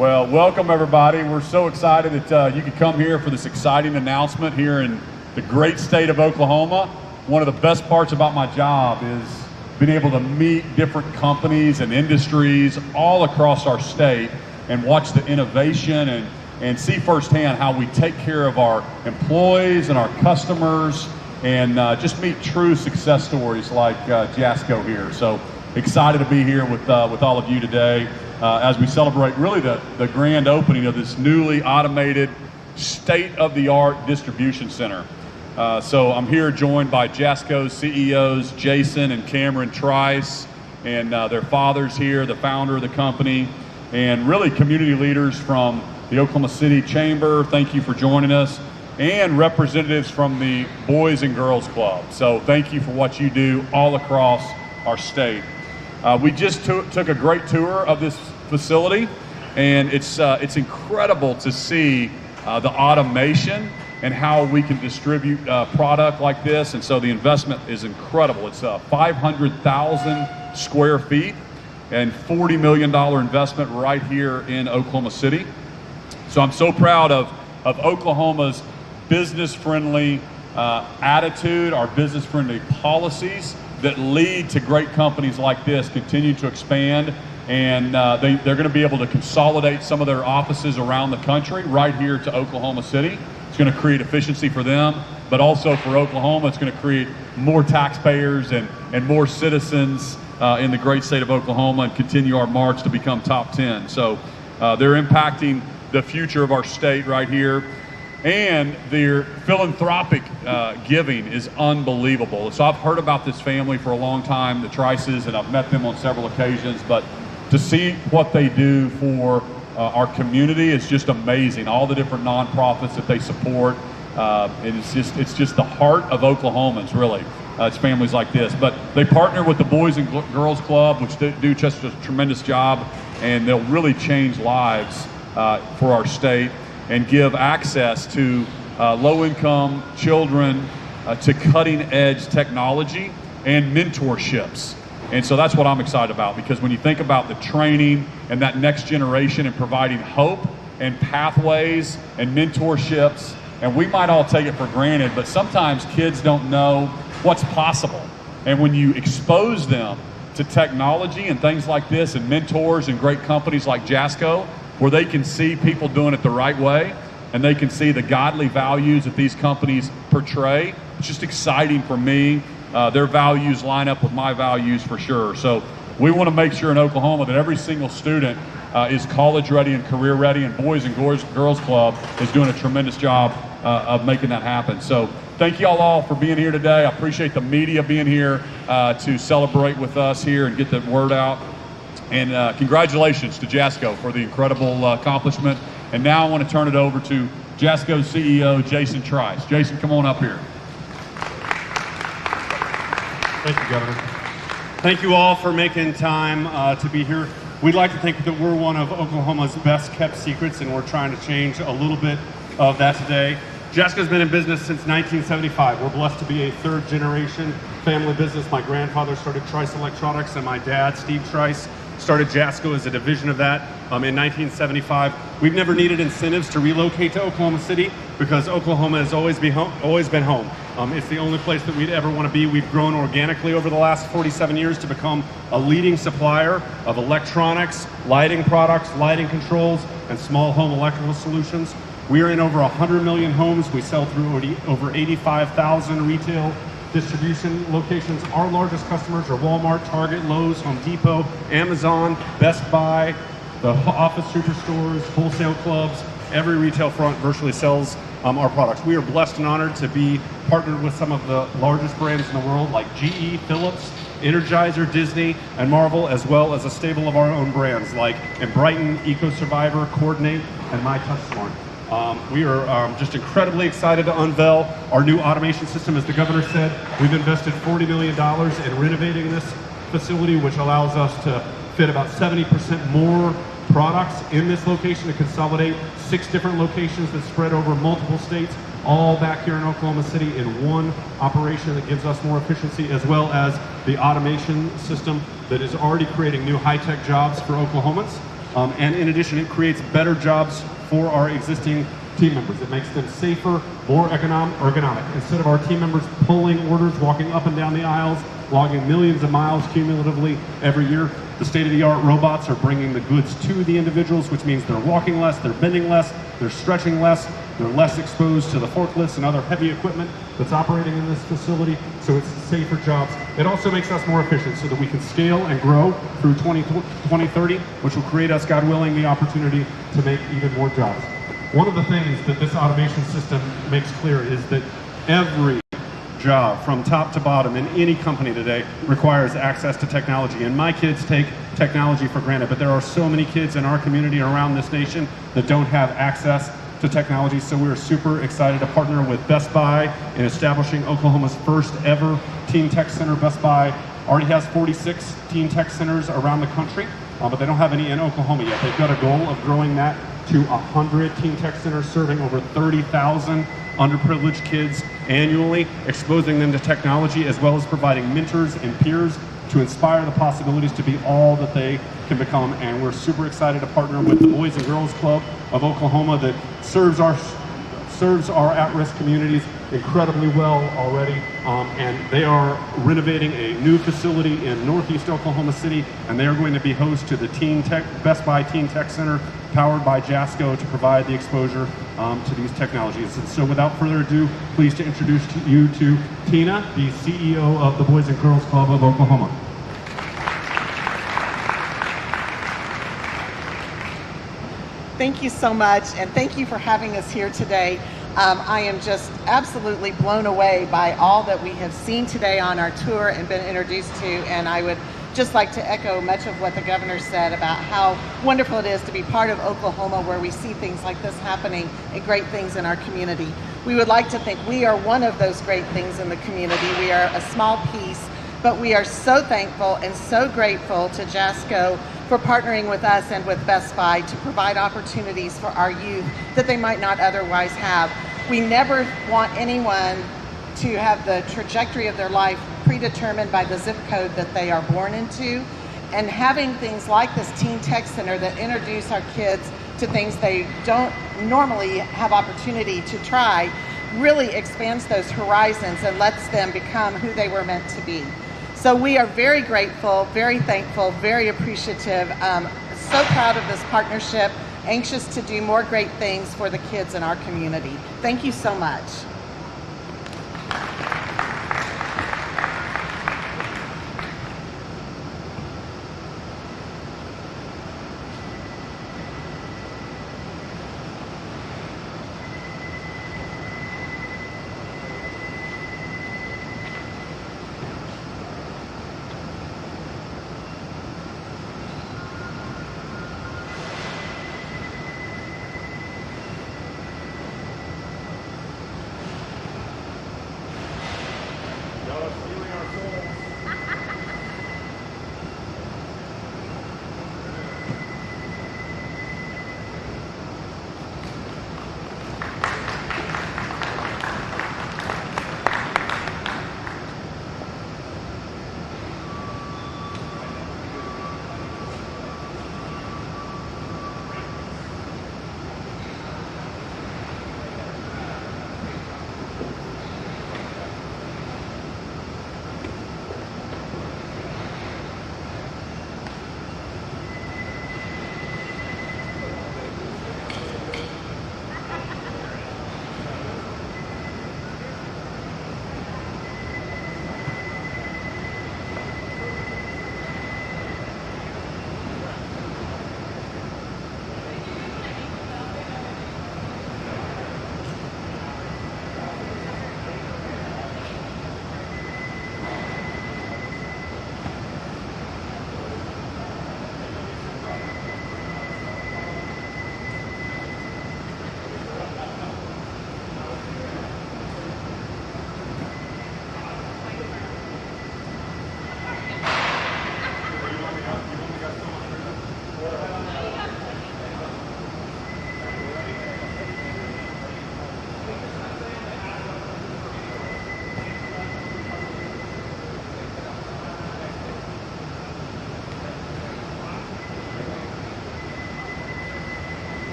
Well, welcome everybody. We're so excited that you could come here for this exciting announcement here in the great state of Oklahoma. One of the best parts about my job is being able to meet different companies and industries all across our state and watch the innovation and see firsthand how we take care of our employees and our customers and just meet true success stories like Jasco here. So excited to be here with all of you today as we celebrate really the grand opening of this newly automated state-of-the-art distribution center. So I'm here joined by Jasco's CEOs, Jason and Cameron Trice, and their fathers here, the founder of the company, and really community leaders from the Oklahoma City Chamber. Thank you for joining us, and representatives from the Boys and Girls Club. So thank you for what you do all across our state. We just took a great tour of this facility, and it's incredible to see the automation and how we can distribute product like this. And so the investment is incredible. It's 500,000 square feet and $40 million investment right here in Oklahoma City. So I'm so proud of Oklahoma's business-friendly attitude, our business-friendly policies that lead to great companies like this continue to expand, and they're going to be able to consolidate some of their offices around the country right here to Oklahoma City. It's going to create efficiency for them, but also for Oklahoma, it's going to create more taxpayers and more citizens in the great state of Oklahoma and continue our march to become top 10. So they're impacting the future of our state right here. And their philanthropic giving is unbelievable. So I've heard about this family for a long time, the Trices, and I've met them on several occasions, but to see what they do for our community is just amazing. All the different nonprofits that they support, it's just the heart of Oklahomans, really. It's families like this. But they partner with the Boys and Girls Club, which do just a tremendous job, and they'll really change lives for our state and give access to low-income children to cutting-edge technology and mentorships. And so that's what I'm excited about, because when you think about the training and that next generation and providing hope and pathways and mentorships, and we might all take it for granted, but sometimes kids don't know what's possible. And when you expose them to technology and things like this and mentors and great companies like Jasco, where they can see people doing it the right way and they can see the godly values that these companies portray, it's just exciting for me. Their values line up with my values for sure. So we want to make sure in Oklahoma that every single student is college ready and career ready, and Boys and Girls Club is doing a tremendous job of making that happen. So thank you all for being here today. I appreciate the media being here to celebrate with us here and get the word out. And congratulations to Jasco for the incredible accomplishment. And now I want to turn it over to Jasco's CEO, Jason Trice. Jason, come on up here. Thank you, Governor. Thank you all for making time to be here. We'd like to think that we're one of Oklahoma's best kept secrets, and we're trying to change a little bit of that today. Jasco's been in business since 1975. We're blessed to be a third generation family business. My grandfather started Trice Electronics, and my dad, Steve Trice, started Jasco as a division of that in 1975. We've never needed incentives to relocate to Oklahoma City because Oklahoma has always been home. It's the only place that we'd ever want to be. We've grown organically over the last 47 years to become a leading supplier of electronics, lighting products, lighting controls, and small home electrical solutions. We are in over 100 million homes. We sell through over 85,000 retail distribution locations. Our largest customers are Walmart, Target, Lowe's, Home Depot, Amazon, Best Buy, the office superstores, wholesale clubs. Every retail front virtually sells our products. We are blessed and honored to be partnered with some of the largest brands in the world like GE, Philips, Energizer, Disney, and Marvel, as well as a stable of our own brands like Brighton, Eco Survivor, Coordinate, and My Touch Smart. We are just incredibly excited to unveil our new automation system. As the governor said, we've invested $40 million in renovating this facility, which allows us to fit about 70% more products in this location to consolidate 6 different locations that spread over multiple states, all back here in Oklahoma City in one operation that gives us more efficiency, as well as the automation system that is already creating new high-tech jobs for Oklahomans. And in addition, it creates better jobs for our existing team members. It makes them safer, more ergonomic. Instead of our team members pulling orders, walking up and down the aisles, logging millions of miles cumulatively every year, the state-of-the-art robots are bringing the goods to the individuals, which means they're walking less, they're bending less, they're stretching less, they're less exposed to the forklifts and other heavy equipment that's operating in this facility, so it's safer jobs. It also makes us more efficient so that we can scale and grow through 2030, which will create us, God willing, the opportunity to make even more jobs. One of the things that this automation system makes clear is that every job from top to bottom in any company today requires access to technology, and my kids take technology for granted, but there are so many kids in our community around this nation that don't have access to technology. So we're super excited to partner with Best Buy in establishing Oklahoma's first ever Teen Tech Center. Best Buy already has 46 Teen Tech Centers around the country, but they don't have any in Oklahoma yet. They've got a goal of growing that to 100 Teen Tech Centers, serving over 30,000 underprivileged kids annually, exposing them to technology, as well as providing mentors and peers to inspire the possibilities to be all that they can become. And we're super excited to partner with the Boys and Girls Club of Oklahoma that serves our at-risk communities incredibly well already, and they are renovating a new facility in Northeast Oklahoma City, and they are going to be host to the Best Buy Teen Tech Center, powered by Jasco, to provide the exposure to these technologies. And so without further ado, pleased to introduce you to Tina, the CEO of the Boys and Girls Club of Oklahoma. Thank you so much, and thank you for having us here today. I am just absolutely blown away by all that we have seen today on our tour and been introduced to, and I would just like to echo much of what the governor said about how wonderful it is to be part of Oklahoma, where we see things like this happening and great things in our community. We would like to think we are one of those great things in the community. We are a small piece, but we are so thankful and so grateful to Jasco for partnering with us and with Best Buy to provide opportunities for our youth that they might not otherwise have. We never want anyone to have the trajectory of their life predetermined by the zip code that they are born into, and having things like this Teen Tech Center that introduce our kids to things they don't normally have opportunity to try really expands those horizons and lets them become who they were meant to be. So we are very grateful, very thankful, very appreciative, so proud of this partnership, anxious to do more great things for the kids in our community. Thank you so much.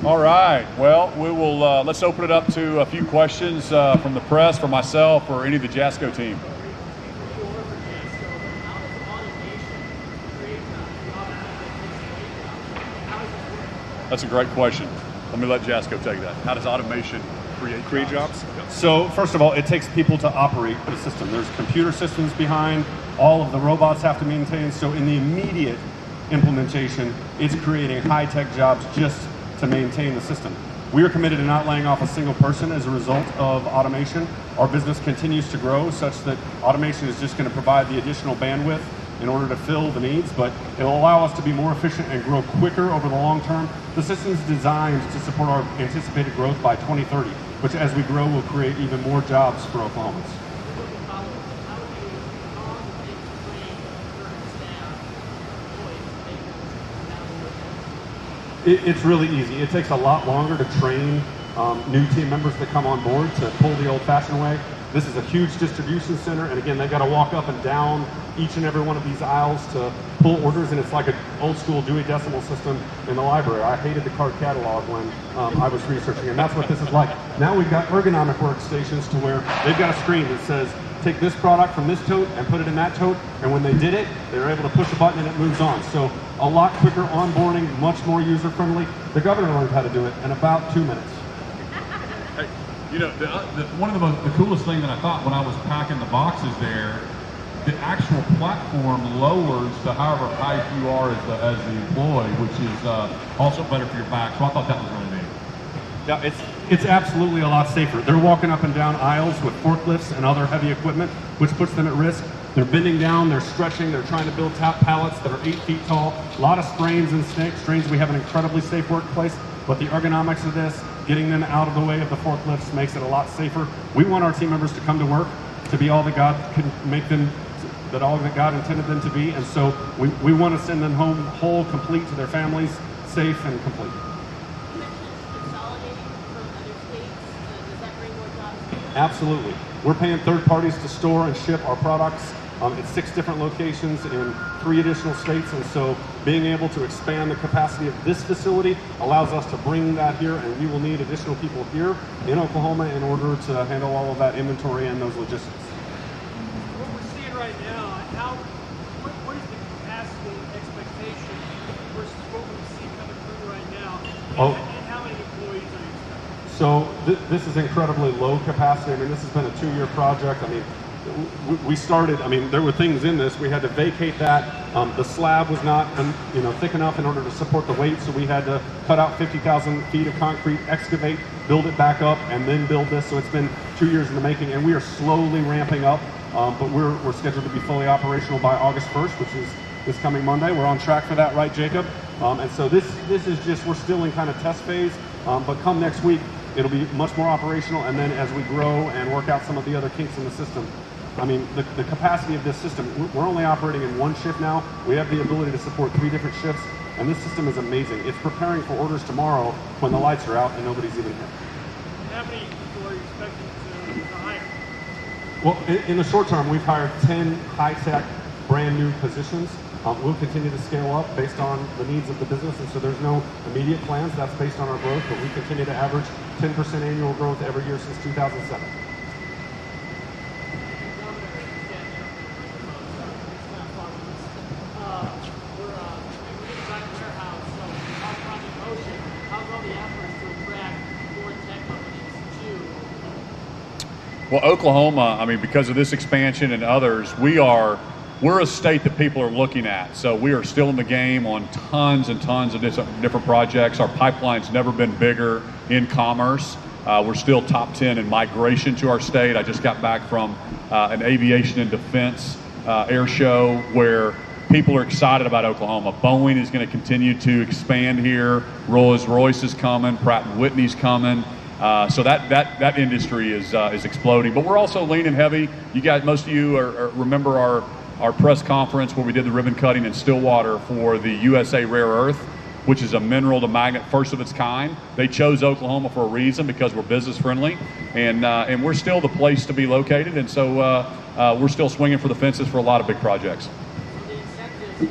All right. Well, we will. Let's open it up to a few questions from the press, for myself, or any of the Jasco team. That's a great question. Let me let Jasco take that. How does automation create jobs? So first of all, it takes people to operate the system. There's computer systems behind. All of the robots have to maintain. So in the immediate implementation, it's creating high-tech jobs just to maintain the system. We are committed to not laying off a single person as a result of automation. Our business continues to grow such that automation is just going to provide the additional bandwidth in order to fill the needs, but it'll allow us to be more efficient and grow quicker over the long term. The system is designed to support our anticipated growth by 2030, which as we grow will create even more jobs for Oklahomans. It's really easy. It takes a lot longer to train new team members that come on board to pull the old-fashioned way. This is a huge distribution center, and again, they've got to walk up and down each and every one of these aisles to pull orders, and it's like an old-school Dewey Decimal System in the library. I hated the card catalog when I was researching, and that's what this is like. Now we've got ergonomic workstations to where they've got a screen that says, take this product from this tote and put it in that tote, and when they did it, they were able to push a button and it moves on. So a lot quicker onboarding, much more user-friendly. The governor learned how to do it in about 2 minutes. Hey, you know, one of the coolest thing that I thought when I was packing the boxes there, the actual platform lowers to however high you are as the employee, which is also better for your back. So I thought that was really neat. Yeah, it's absolutely a lot safer. They're walking up and down aisles with forklifts and other heavy equipment, which puts them at risk. They're bending down, they're stretching, they're trying to build top pallets that are 8 feet tall. A lot of strains and strains. We have an incredibly safe workplace, but the ergonomics of this, getting them out of the way of the forklifts makes it a lot safer. We want our team members to come to work to be all that God can make them, that all that God intended them to be, and so we want to send them home whole, complete to their families, safe and complete. Absolutely. We're paying third parties to store and ship our products at 6 different locations in 3 additional states, and so being able to expand the capacity of this facility allows us to bring that here, and we will need additional people here in Oklahoma in order to handle all of that inventory and those logistics. What we're seeing right now, what is the capacity expectation versus what we see coming through right now, and how many employees are you expecting? So this is incredibly low capacity. I mean, this has been a 2-year project. I mean, we started, I mean, there were things in this. We had to vacate that. The slab was not, thick enough in order to support the weight, so we had to cut out 50,000 feet of concrete, excavate, build it back up, and then build this. So it's been 2 years in the making, and we are slowly ramping up. But we're scheduled to be fully operational by August 1st, which is this coming Monday. We're on track for that, right, Jacob? And so this is just, we're still in kind of test phase, but come next week, it'll be much more operational, and then as we grow and work out some of the other kinks in the system, I mean, the capacity of this system, we're only operating in 1 shift now. We have the ability to support 3 different shifts, and this system is amazing. It's preparing for orders tomorrow when the lights are out and nobody's even here. How many people are you expecting to hire? Well, in the short term, we've hired 10 high-tech, brand-new positions. We'll continue to scale up based on the needs of the business, and so there's no immediate plans. That's based on our growth, but we continue to average 10% annual growth every year since 2007. Well, Oklahoma, I mean, because of this expansion and others, we're a state that people are looking at. So we are still in the game on tons and tons of different projects. Our pipeline's never been bigger in commerce. We're still top 10 in migration to our state. I just got back from an aviation and defense air show where people are excited about Oklahoma. Boeing is going to continue to expand here. Rolls-Royce is coming. Pratt & Whitney's coming. So that industry is exploding. But we're also leaning heavy. You guys, most of you remember our press conference where we did the ribbon cutting in Stillwater for the USA Rare Earth, which is a mineral to magnet, first of its kind. They chose Oklahoma for a reason, because we're business friendly, and we're still the place to be located. And so we're still swinging for the fences for a lot of big projects. So the incentives, you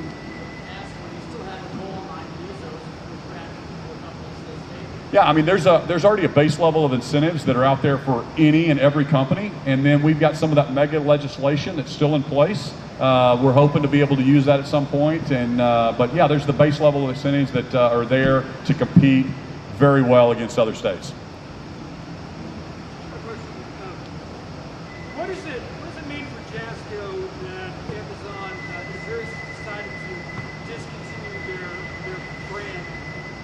still have a goal line to use those for a couple of states. Yeah, I mean, there's already a base level of incentives that are out there for any and every company, and then we've got some of that mega legislation that's still in place. We're hoping to be able to use that at some point, and but yeah, there's the base level of incentives that are there to compete very well against other states. What does it mean for Jasco that Amazon is very decided to discontinue their brand,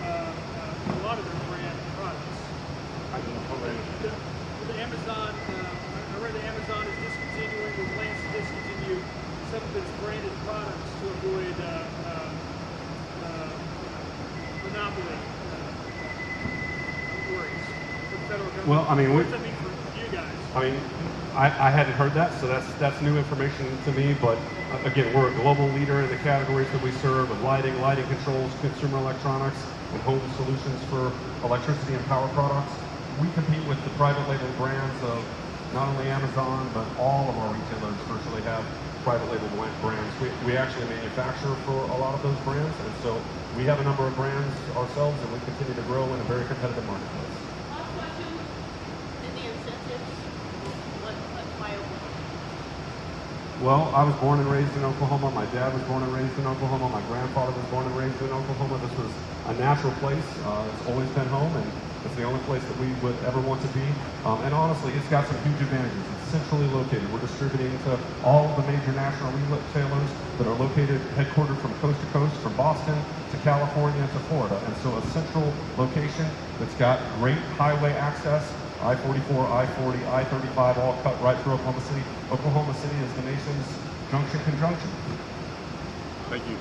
a lot of their brand products? The Amazon, I read that Amazon is discontinuing, or plans to discontinue some of its branded products to avoid monopoly worries for the federal government. Well, I mean, what does that mean for you guys? I mean, I hadn't heard that, so that's new information to me. But again, we're a global leader in the categories that we serve: of lighting, lighting controls, consumer electronics, and home solutions for electricity and power products. We compete with the private label brands of not only Amazon, but all of our retailers virtually have private label brands. We actually manufacture for a lot of those brands, and so we have a number of brands ourselves, and we continue to grow in a very competitive marketplace. Last question, in the incentives, why Oklahoma? Well, I was born and raised in Oklahoma. My dad was born and raised in Oklahoma. My grandfather was born and raised in Oklahoma. This was a natural place. It's always been home, and it's the only place that we would ever want to be. And honestly, it's got some huge advantages. It's centrally located. We're distributing to all of the major national retailers that are located, headquartered from coast to coast, from Boston to California to Florida. And so a central location that's got great highway access, I-44, I-40, I-35, all cut right through Oklahoma City. Oklahoma City is the nation's junction conjunction. Thank you.